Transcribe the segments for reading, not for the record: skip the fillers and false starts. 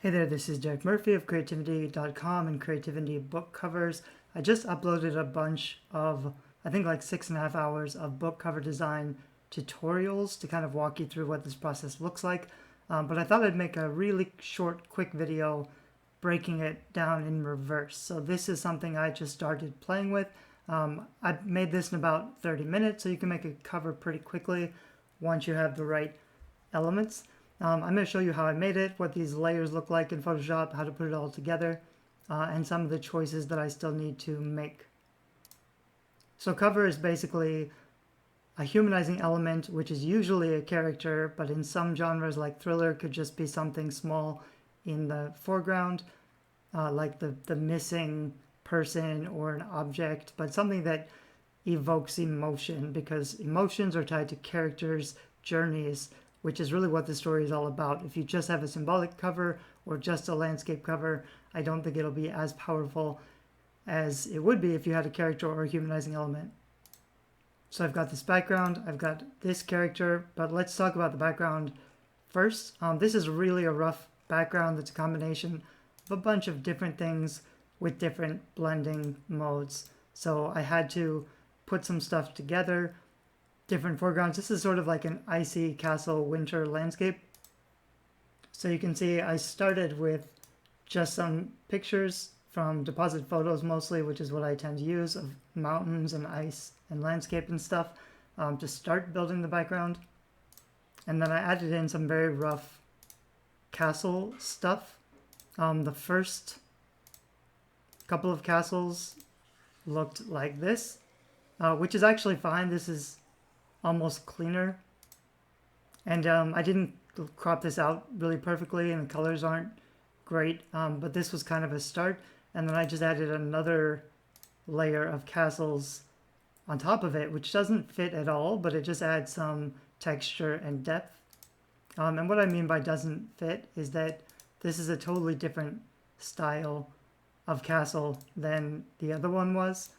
Hey there, this is Derek Murphy of creativity.com and Creativity Book Covers. I just uploaded a bunch of, I think like 6.5 hours of book cover design tutorials to kind of walk you through what this process looks like. But I thought I'd make a really short, quick video breaking it down in reverse. So this is something I just started playing with. I made this in about 30 minutes, so you can make a cover pretty quickly once you have the right elements. I'm going to show you how I made it, what these layers look like in Photoshop, how to put it all together, and some of the choices that I still need to make. So cover is basically a humanizing element, which is usually a character, but in some genres like thriller could just be something small in the foreground, like the missing person or an object, but something that evokes emotion, because emotions are tied to characters' journeys, which is really what the story is all about. If you just have a symbolic cover or just a landscape cover, I don't think it'll be as powerful as it would be if you had a character or a humanizing element. So I've got this background, I've got this character, but let's talk about the background first. This is really a rough background that's a combination of a bunch of different things with different blending modes. So I had to put some stuff together, different foregrounds. This is sort of like an icy castle winter landscape. So you can see I started with just some pictures from deposit photos mostly, which is what I tend to use, of mountains and ice and landscape and stuff to start building the background. And then I added in some very rough castle stuff. The first couple of castles looked like this, which is actually fine. This is almost cleaner. And I didn't crop this out really perfectly and the colors aren't great, but this was kind of a start. And then I just added another layer of castles on top of it, which doesn't fit at all, but it just adds some texture and depth. And what I mean by doesn't fit is that this is a totally different style of castle than the other one was.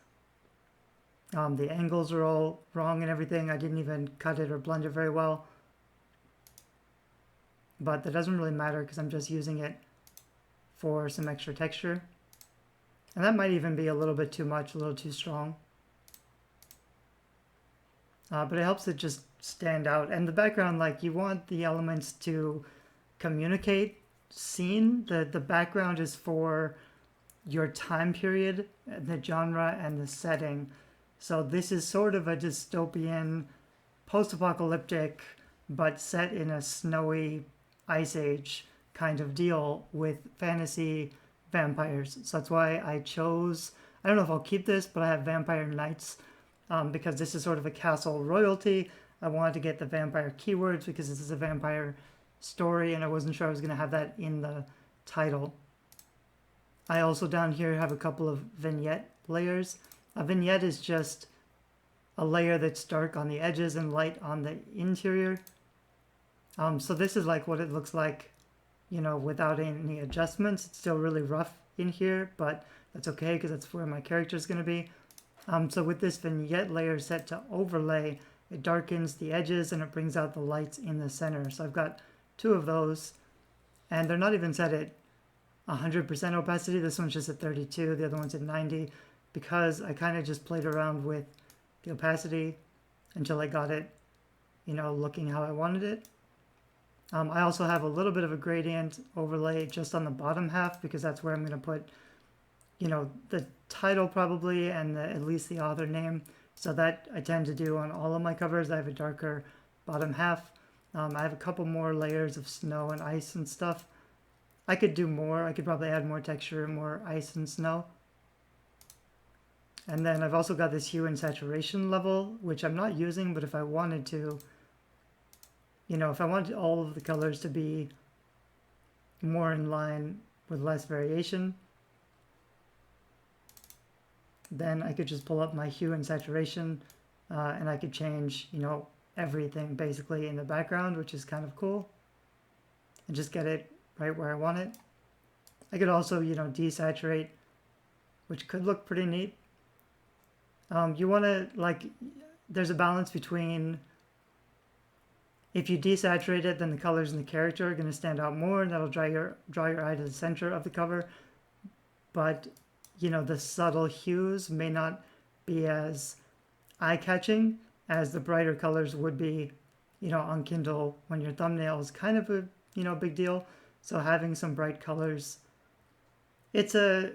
The angles are all wrong and everything. I didn't even cut it or blend it very well. But that doesn't really matter because I'm just using it for some extra texture. And that might even be a little bit too much, a little too strong. But it helps it just stand out. And the background, like, you want the elements to communicate scene. The background is for your time period, the genre, and the setting. So this is sort of a dystopian, post-apocalyptic, but set in a snowy ice age kind of deal with fantasy vampires. So that's why I chose, I don't know if I'll keep this, but I have vampire knights because this is sort of a castle royalty. I wanted to get the vampire keywords because this is a vampire story and I wasn't sure I was going to have that in the title. I also down here have a couple of vignette layers. A vignette is just a layer that's dark on the edges and light on the interior. So this is like what it looks like, you know, without any adjustments. It's still really rough in here, but that's okay because that's where my character is going to be. So with this vignette layer set to overlay, it darkens the edges and it brings out the lights in the center. So I've got two of those, and they're not even set at 100% opacity. This one's just at 32, the other one's at 90, because I kind of just played around with the opacity until I got it, you know, looking how I wanted it. I also have a little bit of a gradient overlay just on the bottom half because that's where I'm going to put, you know, the title probably and at least the author name. So that I tend to do on all of my covers. I have a darker bottom half. I have a couple more layers of snow and ice and stuff. I could do more. I could probably add more texture, more ice and snow. And then I've also got this hue and saturation level, which I'm not using, but if I wanted to, you know, if I wanted all of the colors to be more in line with less variation, then I could just pull up my hue and saturation and I could change, you know, everything basically in the background, which is kind of cool, and just get it right where I want it. I could also, you know, desaturate, which could look pretty neat. You want to, like, there's a balance between If you desaturate it, then the colors in the character are going to stand out more, and that'll draw your eye to the center of the cover. But, you know, the subtle hues may not be as eye-catching as the brighter colors would be, you know, on Kindle when your thumbnail is kind of a, you know, big deal. So having some bright colors, it's a,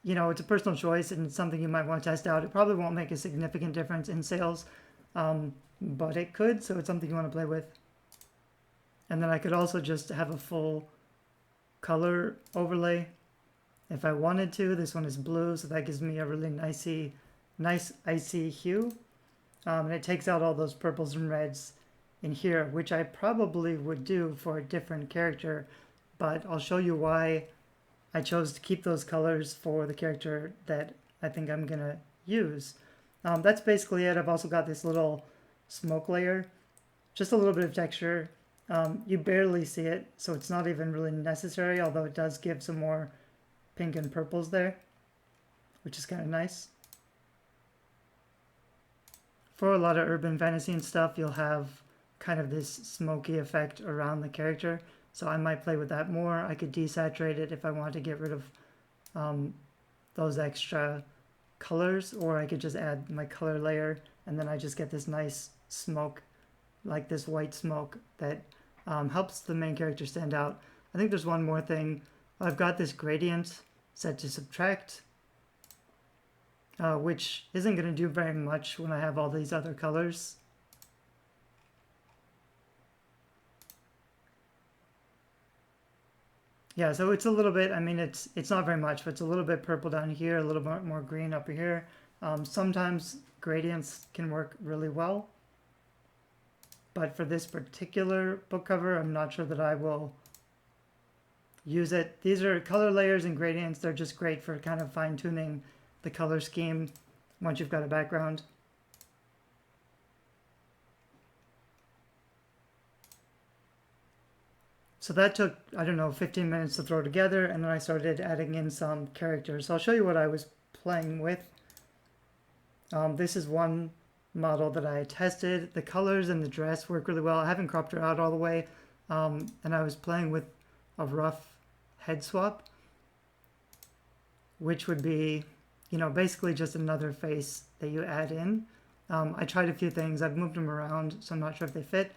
you know, it's a personal choice and it's something you might want to test out. It probably won't make a significant difference in sales, but it could, so it's something you want to play with. And then I could also just have a full color overlay if I wanted to. This one is blue, so that gives me a really nice icy hue. And it takes out all those purples and reds in here, which I probably would do for a different character, but I'll show you why I chose to keep those colors for the character that I think I'm gonna use. That's basically it. I've also got this little smoke layer, just a little bit of texture. You barely see it, so it's not even really necessary, although it does give some more pink and purples there, which is kind of nice. For a lot of urban fantasy and stuff, you'll have kind of this smoky effect around the character, so I might play with that more. I could desaturate it if I want to get rid of those extra colors, or I could just add my color layer, and then I just get this nice smoke, like this white smoke that helps the main character stand out. I think there's one more thing. I've got this gradient set to subtract, which isn't going to do very much when I have all these other colors. Yeah, so it's a little bit, I mean, it's not very much, but it's a little bit purple down here, a little bit more green up here. Sometimes gradients can work really well, but for this particular book cover, I'm not sure that I will use it. These are color layers and gradients. They're just great for kind of fine-tuning the color scheme once you've got a background. So that took, I don't know, 15 minutes to throw together, and then I started adding in some characters. So I'll show you what I was playing with. This is one model that I tested. The colors and the dress work really well. I haven't cropped her out all the way, and I was playing with a rough head swap, which would be, you know, basically just another face that you add in. I tried a few things. I've moved them around, so I'm not sure if they fit.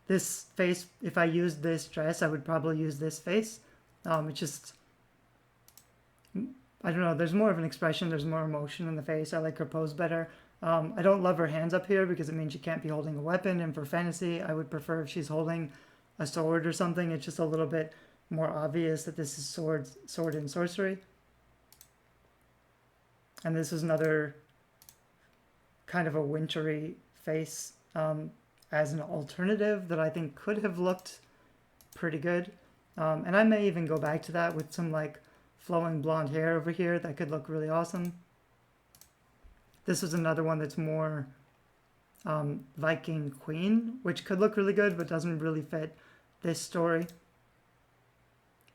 This face, if I used this dress, I would probably use this face. It's just, I don't know, there's more of an expression, there's more emotion in the face. I like her pose better. I don't love her hands up here because it means she can't be holding a weapon, and for fantasy, I would prefer if she's holding a sword or something. It's just a little bit more obvious that this is sword and sorcery. And this is another kind of a wintry face as an alternative that I think could have looked pretty good. And I may even go back to that with some like flowing blonde hair over here. That could look really awesome. This is another one that's more Viking Queen, which could look really good, but doesn't really fit this story.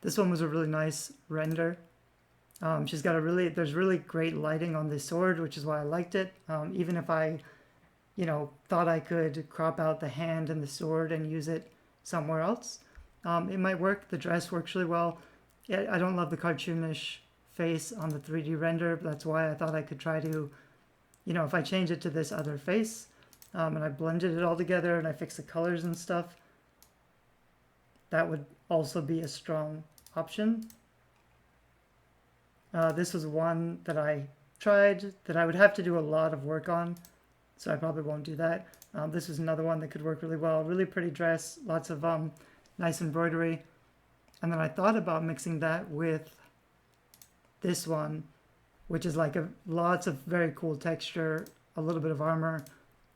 This one was a really nice render. She's got there's really great lighting on this sword, which is why I liked it. Even if I, you know, thought I could crop out the hand and the sword and use it somewhere else, it might work. The dress works really well. Yeah, I don't love the cartoonish face on the 3D render, but that's why I thought I could try to, you know, if I change it to this other face, and I blended it all together and I fixed the colors and stuff, that would also be a strong option. This was one that I tried that I would have to do a lot of work on, so I probably won't do that. This is another one that could work really well. Really pretty dress, lots of nice embroidery. And then I thought about mixing that with this one, which is like lots of very cool texture, a little bit of armor.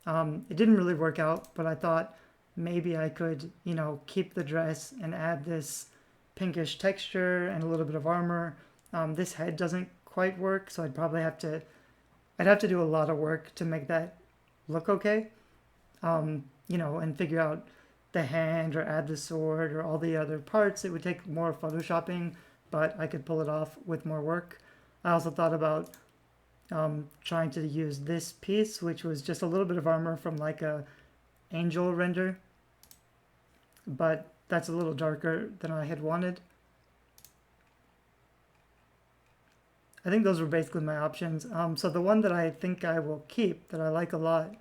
It didn't really work out, but I thought maybe I could, you know, keep the dress and add this pinkish texture and a little bit of armor. This head doesn't quite work, so I'd have to do a lot of work to make that look okay. You know, and figure out the hand or add the sword or all the other parts. It would take more photoshopping, but I could pull it off with more work. I also thought about trying to use this piece, which was just a little bit of armor from like a angel render but that's a little darker than I had wanted. I think those were basically my options. So the one that I think I will keep, that I like a lot,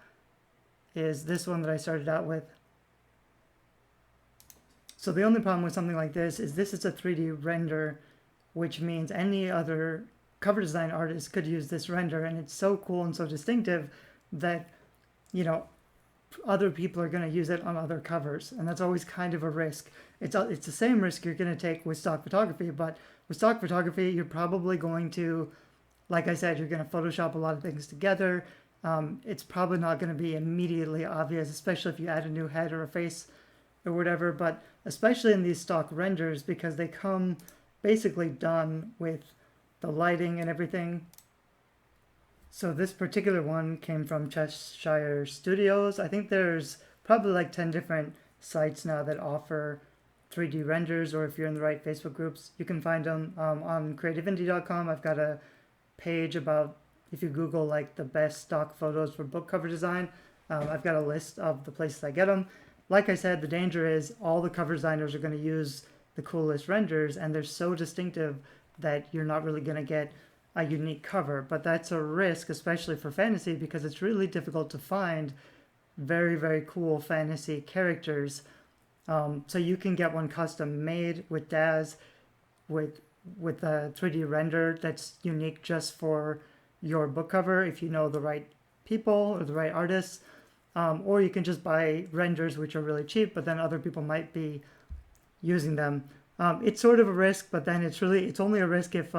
is this one that I started out with. So the only problem with something like this is a 3D render, which means any other cover design artist could use this render, and it's so cool and so distinctive that, you know, other people are going to use it on other covers, and that's always kind of a risk. It's the same risk you're going to take with stock photography, but with stock photography, you're probably going to, like I said, you're going to Photoshop a lot of things together. It's probably not going to be immediately obvious, especially if you add a new head or a face or whatever, but especially in these stock renders, because they come basically done with the lighting and everything. So this particular one came from Cheshire Studios. I think there's probably like 10 different sites now that offer 3D renders, or if you're in the right Facebook groups, you can find them on creativeindie.com. I've got a page about, if you Google like the best stock photos for book cover design, I've got a list of the places I get them. Like I said, the danger is all the cover designers are going to use the coolest renders, and they're so distinctive that you're not really going to get a unique cover. But that's a risk, especially for fantasy, because it's really difficult to find very, very cool fantasy characters. So you can get one custom made with DAZ, with a 3D render that's unique just for your book cover if you know the right people or the right artists. Or you can just buy renders which are really cheap, but then other people might be using them. It's sort of a risk, but then it's only a risk if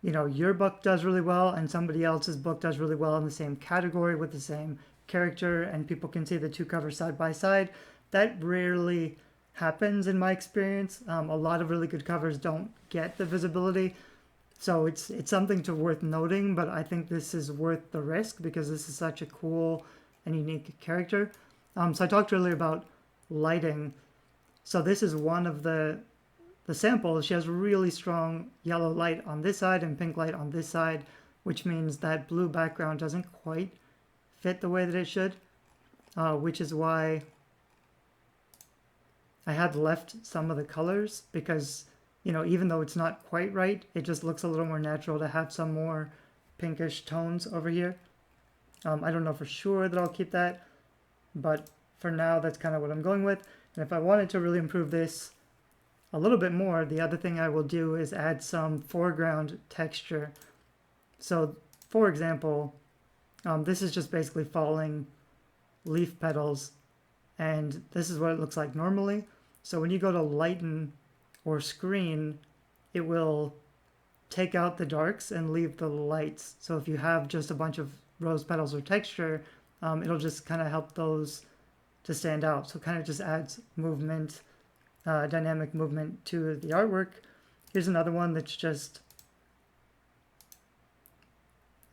you know, your book does really well and somebody else's book does really well in the same category with the same character, and people can see the two covers side by side. That rarely happens in my experience. A lot of really good covers don't get the visibility, so it's something worth noting. But I think this is worth the risk because this is such a cool and unique character. So I talked earlier about lighting. So this is one of the samples. She has really strong yellow light on this side and pink light on this side, which means that blue background doesn't quite fit the way that it should, which is why I had left some of the colors, because, you know, even though it's not quite right, it just looks a little more natural to have some more pinkish tones over here. I don't know for sure that I'll keep that, but for now, that's kind of what I'm going with. And if I wanted to really improve this a little bit more, the other thing I will do is add some foreground texture. So, for example, this is just basically falling leaf petals, and this is what it looks like normally. So when you go to lighten or screen, it will take out the darks and leave the lights. So if you have just a bunch of rose petals or texture, it'll just kind of help those to stand out. So it kind of just adds movement, dynamic movement to the artwork. Here's another one that's just,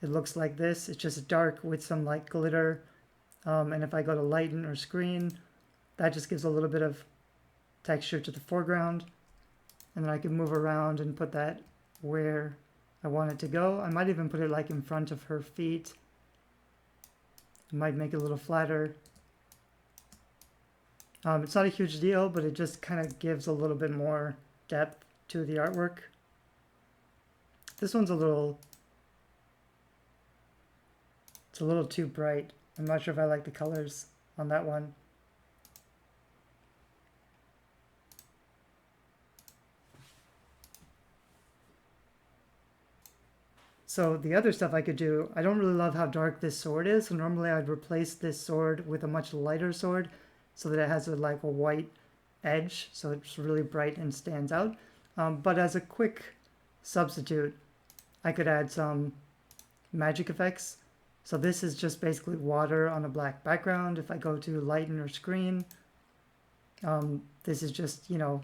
it looks like this. It's just dark with some light glitter. And if I go to lighten or screen, that just gives a little bit of texture to the foreground. And then I can move around and put that where I want it to go. I might even put it like in front of her feet. It might make it a little flatter. It's not a huge deal, but it just kind of gives a little bit more depth to the artwork. This one's it's a little too bright. I'm not sure if I like the colors on that one. So the other stuff I could do, I don't really love how dark this sword is. So normally I'd replace this sword with a much lighter sword so that it has like a white edge, so it's really bright and stands out. But as a quick substitute, I could add some magic effects. So this is just basically water on a black background. If I go to lighten or screen, this is just, you know,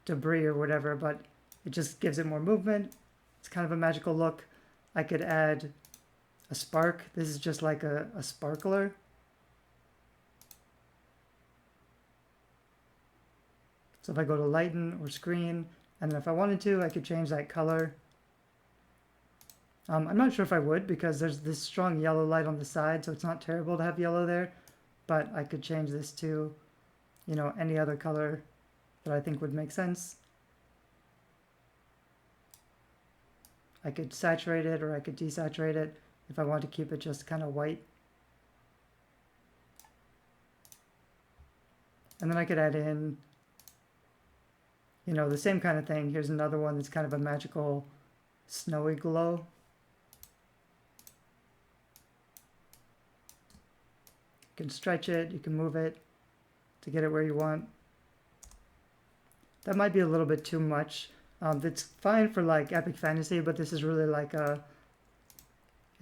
debris or whatever, but it just gives it more movement. It's kind of a magical look. I could add a spark. This is just like a sparkler. So if I go to lighten or screen, and then if I wanted to, I could change that color. I'm not sure if I would, because there's this strong yellow light on the side, so it's not terrible to have yellow there. But I could change this to you know, any other color that I think would make sense. I could saturate it or I could desaturate it if I want to keep it just kind of white. And then I could add in, you know, the same kind of thing. Here's another one that's kind of a magical snowy glow. You can stretch it, you can move it to get it where you want. That might be a little bit too much. It's fine for like epic fantasy, but this is really like it's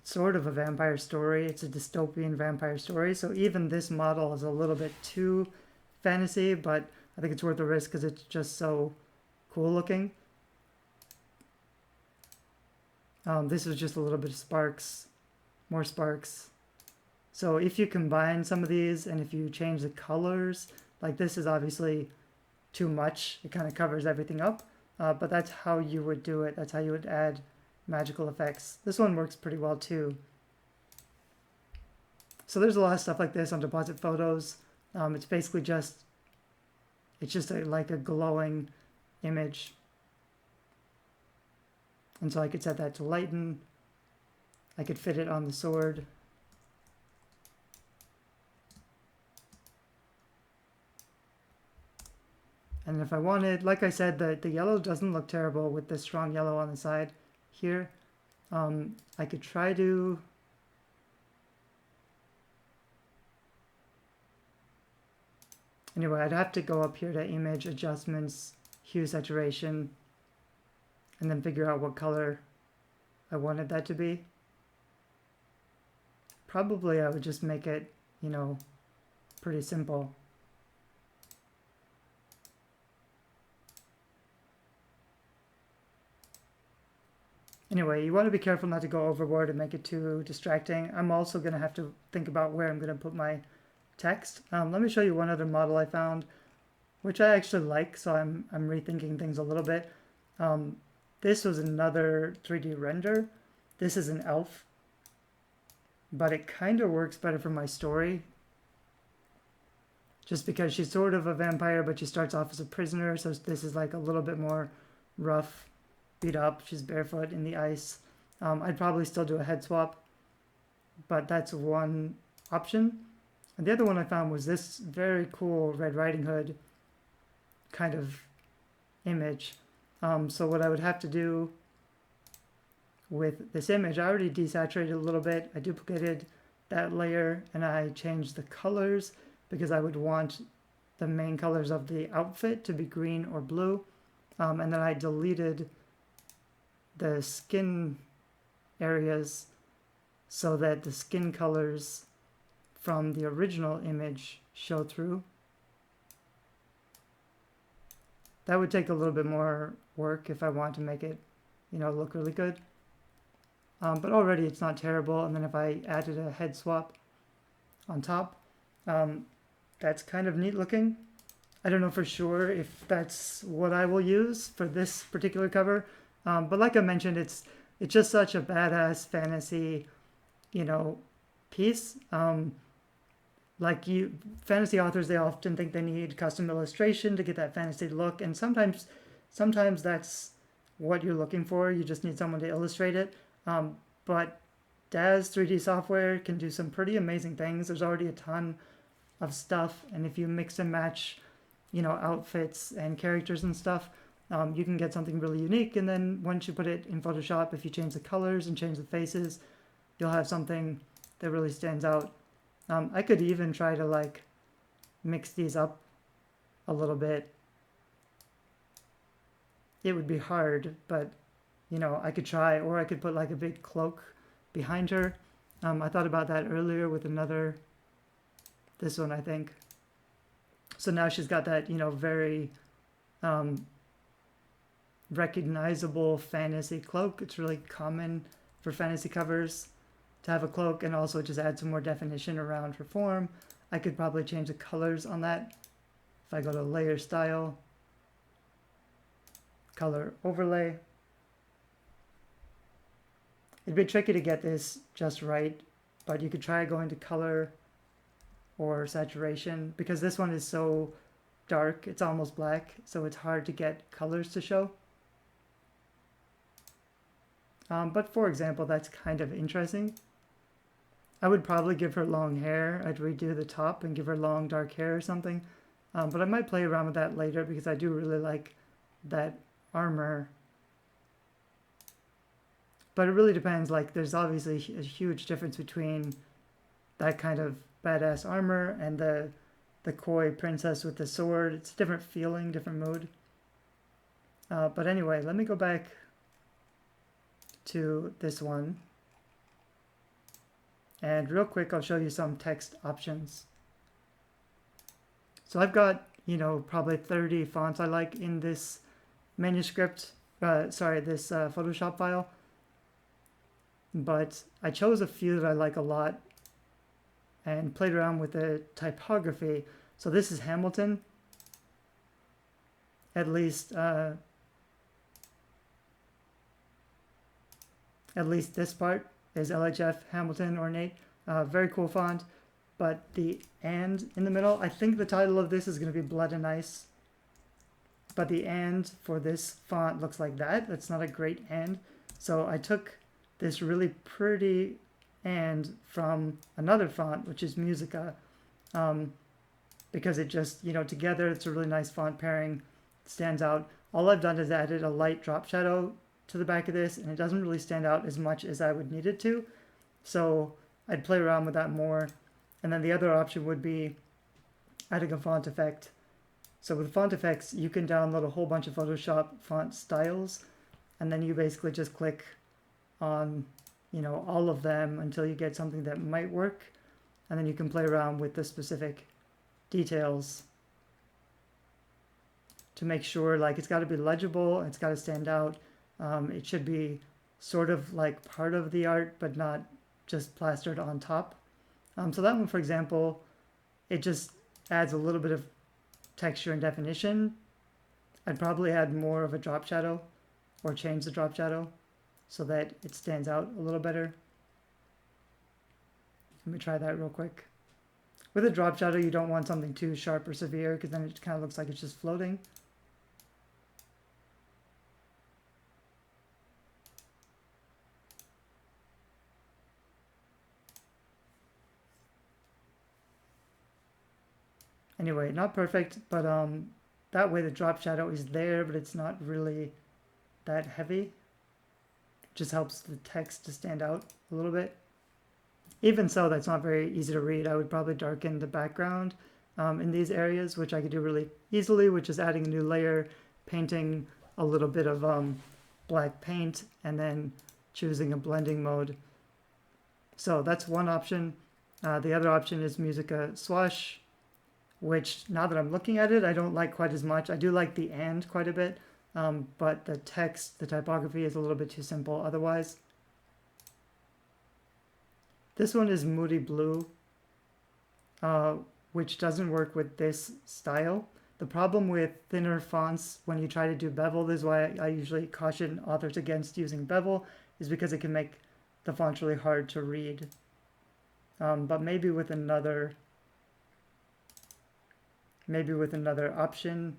sort of a vampire story. It's a dystopian vampire story. So even this model is a little bit too fantasy, but I think it's worth the risk because it's just so cool looking. This is just a little bit of sparks, more sparks. So if you combine some of these and if you change the colors, like this is obviously too much. It kind of covers everything up, but that's how you would do it. That's how you would add magical effects. This one works pretty well too. So there's a lot of stuff like this on deposit photos. It's basically just, like a glowing image. And so I could set that to lighten. I could fit it on the sword. And if I wanted, like I said, the yellow doesn't look terrible with the strong yellow on the side here. I could try to... Anyway, I'd have to go up here to image adjustments, hue saturation, and then figure out what color I wanted that to be. Probably I would just make it, you know, pretty simple. Anyway, you want to be careful not to go overboard and make it too distracting. I'm also going to have to think about where I'm going to put my text. Let me show you one other model I found, which I actually like, so I'm rethinking things a little bit. This was another 3D render. This is an elf, but it kind of works better for my story. Just because she's sort of a vampire, but she starts off as a prisoner, so this is like a little bit more rough, beat up. She's barefoot in the ice. I'd probably still do a head swap, but that's one option. And the other one I found was this very cool Red Riding Hood kind of image. So what I would have to do with this image, I already desaturated a little bit. I duplicated that layer and I changed the colors because I would want the main colors of the outfit to be green or blue. And then I deleted the skin areas so that the skin colors from the original image show through. That would take a little bit more work if I want to make it, you know, look really good. But already it's not terrible. And then if I added a head swap on top, that's kind of neat looking. I don't know for sure if that's what I will use for this particular cover. But like I mentioned, it's just such a badass fantasy, you know, piece. Fantasy authors, they often think they need custom illustration to get that fantasy look, and sometimes that's what you're looking for. You just need someone to illustrate it. But Daz 3D software can do some pretty amazing things. There's already a ton of stuff, and if you mix and match, you know, outfits and characters and stuff, you can get something really unique. And then once you put it in Photoshop, if you change the colors and change the faces, you'll have something that really stands out. I could even try to like mix these up a little bit. It would be hard, but you know, I could try, or I could put like a big cloak behind her. I thought about that earlier with this one, I think. So now she's got that, you know, very recognizable fantasy cloak. It's really common for fantasy covers to have a cloak, and also just add some more definition around her form. I could probably change the colors on that. If I go to layer style, color overlay. It'd be tricky to get this just right, but you could try going to color or saturation, because this one is so dark, it's almost black, so it's hard to get colors to show. But for example, that's kind of interesting. I would probably give her long hair. I'd redo the top and give her long dark hair or something. But I might play around with that later because I do really like that armor. But it really depends. Like, there's obviously a huge difference between that kind of badass armor and the coy princess with the sword. It's a different feeling, different mood. But anyway, let me go back to this one. And real quick, I'll show you some text options. So I've got, you know, probably 30 fonts I like in this manuscript, this Photoshop file. But I chose a few that I like a lot and played around with the typography. So this is Hamilton. At least this part is LHF Hamilton Ornate. Very cool font. But the and in the middle, I think the title of this is going to be Blood and Ice. But the and for this font looks like that. That's not a great and. So I took this really pretty and from another font, which is Musica, because it just, you know, together it's a really nice font pairing. It stands out. All I've done is added a light drop shadow to the back of this, and it doesn't really stand out as much as I would need it to. So I'd play around with that more. And then the other option would be adding a font effect. So with font effects, you can download a whole bunch of Photoshop font styles, and then you basically just click on, you know, all of them until you get something that might work, and then you can play around with the specific details to make sure, like, it's got to be legible, it's got to stand out. It should be sort of like part of the art, but not just plastered on top. So that one, for example, it just adds a little bit of texture and definition. I'd probably add more of a drop shadow or change the drop shadow so that it stands out a little better. Let me try that real quick. With a drop shadow, you don't want something too sharp or severe because then it kind of looks like it's just floating. Anyway, not perfect, but that way the drop shadow is there, but it's not really that heavy. It just helps the text to stand out a little bit. Even so, that's not very easy to read. I would probably darken the background in these areas, which I could do really easily, which is adding a new layer, painting a little bit of black paint, and then choosing a blending mode. So that's one option. The other option is Musica Swash, which now that I'm looking at it, I don't like quite as much. I do like the and quite a bit, but the text, the typography is a little bit too simple otherwise. This one is Moody Blue, which doesn't work with this style. The problem with thinner fonts when you try to do bevel, this is why I usually caution authors against using bevel, is because it can make the font really hard to read. But maybe with another option,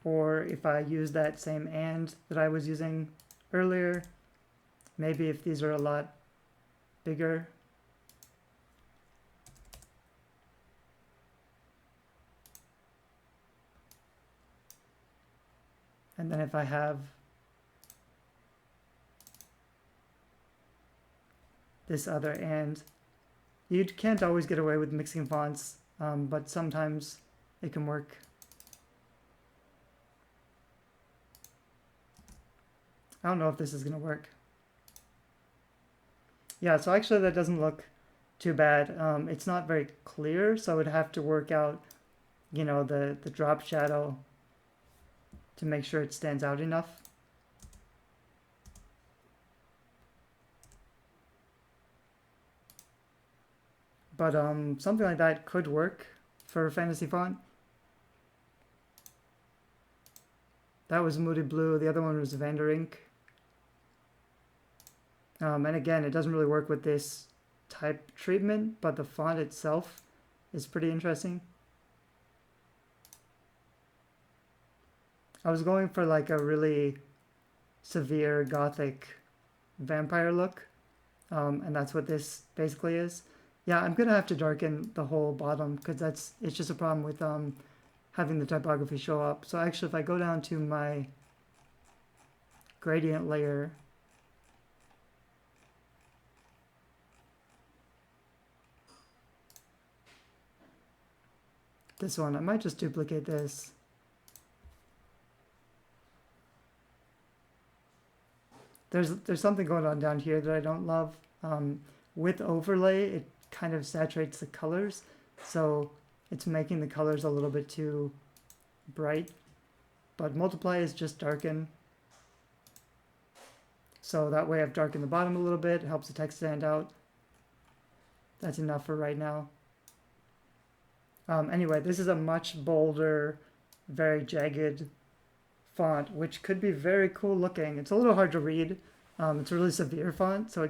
or if I use that same and that I was using earlier, maybe if these are a lot bigger. And then if I have this other and, you can't always get away with mixing fonts, but sometimes it can work. I don't know if this is going to work. Yeah, so actually that doesn't look too bad. It's not very clear, so I would have to work out, you know, the drop shadow to make sure it stands out enough. But something like that could work for a fantasy font. That was Moody Blue. The other one was Vanderink. And again, it doesn't really work with this type treatment, but the font itself is pretty interesting. I was going for like a really severe gothic vampire look, and that's what this basically is. Yeah, I'm gonna have to darken the whole bottom because it's just a problem with having the typography show up. So actually, if I go down to my gradient layer, this one, I might just duplicate this. There's something going on down here that I don't love. With overlay, it kind of saturates the colors, so it's making the colors a little bit too bright. But multiply is just darken. So that way I've darkened the bottom a little bit, it helps the text stand out. That's enough for right now. Anyway, this is a much bolder, very jagged font, which could be very cool looking. It's a little hard to read. It's a really severe font, so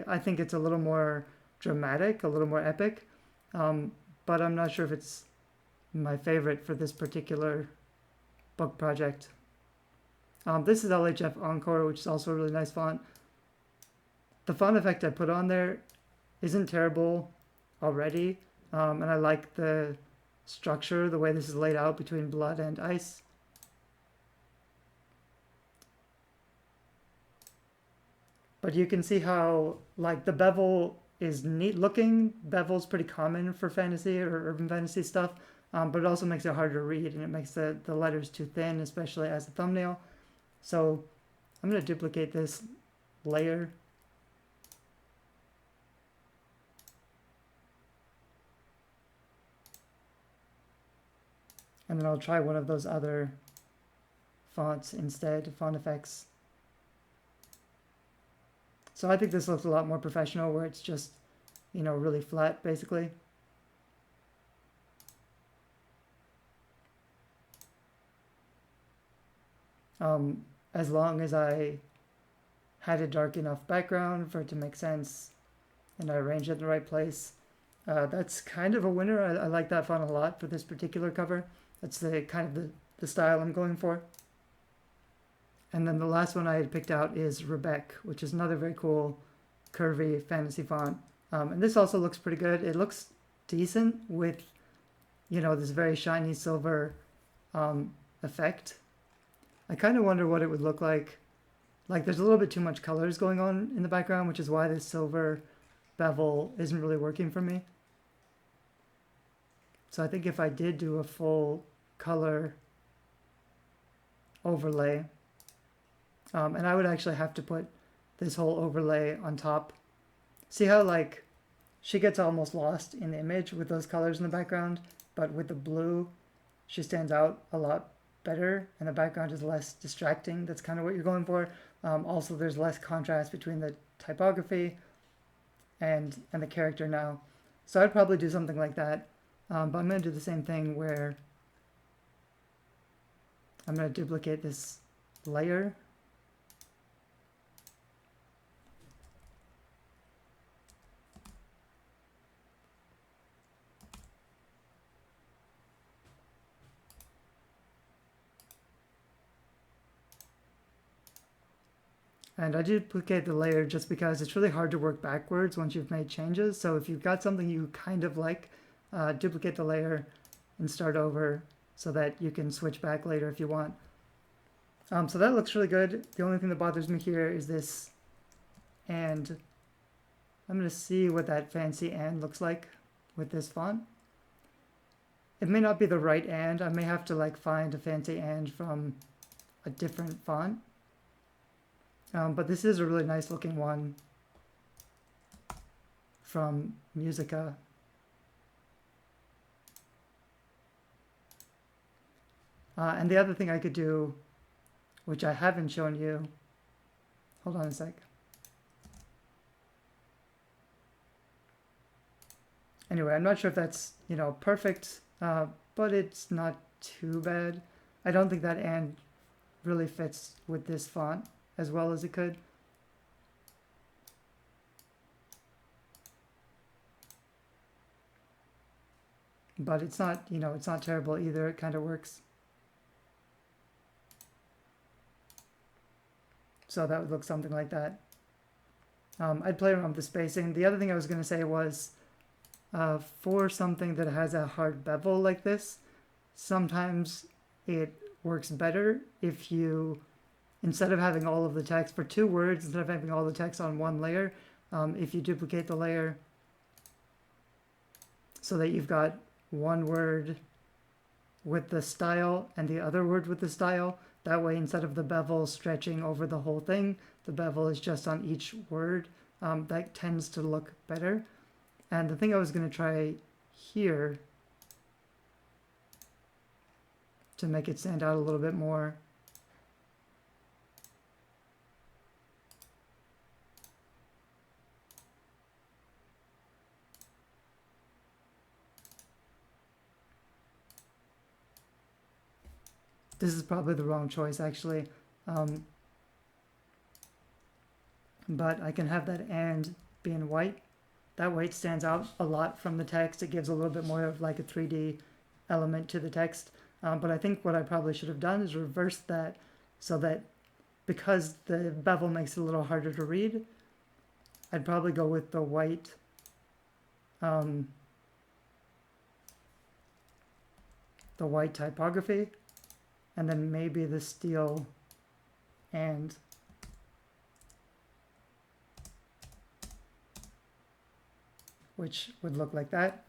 I think it's a little more dramatic, a little more epic. But I'm not sure if it's my favorite for this particular book project. This is LHF Encore, which is also a really nice font. The font effect I put on there isn't terrible already, and I like the structure, the way this is laid out between blood and ice. But you can see how, like, the bevel is neat looking. Bevel's pretty common for fantasy or urban fantasy stuff, but it also makes it hard to read, and it makes the letters too thin, especially as a thumbnail. So I'm going to duplicate this layer. And then I'll try one of those other fonts instead, font effects. So I think this looks a lot more professional, where it's just, you know, really flat, basically. As long as I had a dark enough background for it to make sense, and I arranged it in the right place, that's kind of a winner. I like that font a lot for this particular cover. That's the kind of the style I'm going for. And then the last one I had picked out is Rebecca, which is another very cool, curvy fantasy font. And this also looks pretty good. It looks decent with, you know, this very shiny silver effect. I kind of wonder what it would look like. Like, there's a little bit too much colors going on in the background, which is why this silver bevel isn't really working for me. So I think if I did do a full color overlay, and I would actually have to put this whole overlay on top. See how, like, she gets almost lost in the image with those colors in the background, but with the blue, she stands out a lot better, and the background is less distracting. That's kind of what you're going for. Also, there's less contrast between the typography and the character now. So I'd probably do something like that. But I'm going to do the same thing where I'm going to duplicate this layer. And I duplicate the layer just because it's really hard to work backwards once you've made changes. So if you've got something you kind of like, duplicate the layer and start over so that you can switch back later if you want. So that looks really good. The only thing that bothers me here is this and. I'm going to see what that fancy and looks like with this font. It may not be the right and. I may have to like find a fancy and from a different font. But this is a really nice looking one from Musica. And the other thing I could do, which I haven't shown you, hold on a sec. Anyway, I'm not sure if that's, you know, perfect, but it's not too bad. I don't think that and really fits with this font as well as it could. But it's not, you know, it's not terrible either. It kind of works. So that would look something like that. I'd play around with the spacing. The other thing I was going to say was for something that has a hard bevel like this, sometimes it works better if you, instead of having all of the text for 2 words, instead of having all the text on one layer, if you duplicate the layer so that you've got one word with the style and the other word with the style, that way instead of the bevel stretching over the whole thing, the bevel is just on each word. That tends to look better. And the thing I was going to try here to make it stand out a little bit more this is probably the wrong choice actually, but I can have that and be in white. That way it stands out a lot from the text. It gives a little bit more of like a 3D element to the text. But I think what I probably should have done is reverse that so that because the bevel makes it a little harder to read, I'd probably go with the white typography, and then maybe the steel and which would look like that,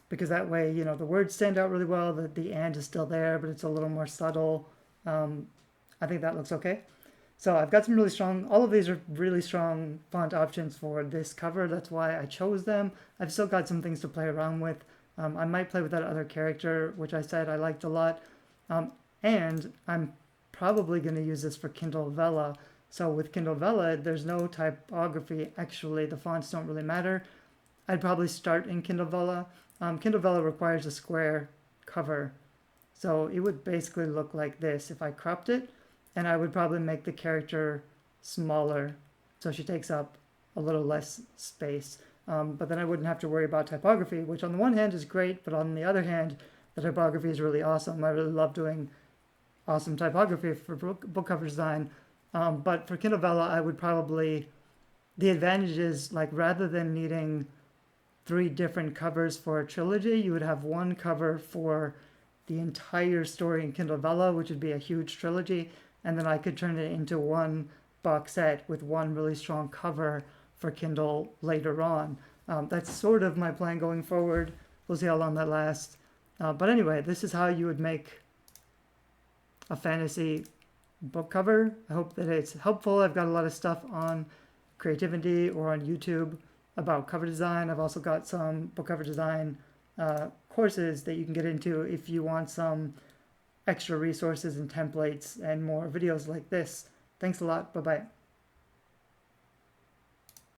because that way, you know, the words stand out really well, the and is still there, but it's a little more subtle. I think that looks okay. So I've got some really strong, all of these are really strong font options for this cover. That's why I chose them. I've still got some things to play around with. I might play with that other character, which I said I liked a lot. And I'm probably going to use this for Kindle Vella. So with Kindle Vella, there's no typography. Actually, the fonts don't really matter. I'd probably start in Kindle Vella. Kindle Vella requires a square cover. So it would basically look like this if I cropped it. And I would probably make the character smaller so she takes up a little less space. But then I wouldn't have to worry about typography, which on the one hand is great, but on the other hand, the typography is really awesome. I really love doing awesome typography for book cover design. But for Kindle Vella, I would probably, the advantage is like rather than needing 3 different covers for a trilogy, you would have one cover for the entire story in Kindle Vella, which would be a huge trilogy. And then I could turn it into one box set with one really strong cover for Kindle later on. That's sort of my plan going forward. We'll see how long that lasts. But anyway, this is how you would make a fantasy book cover. I hope that it's helpful. I've got a lot of stuff on Creativity or on YouTube about cover design. I've also got some book cover design courses that you can get into if you want some extra resources and templates and more videos like this. Thanks a lot. Bye-bye.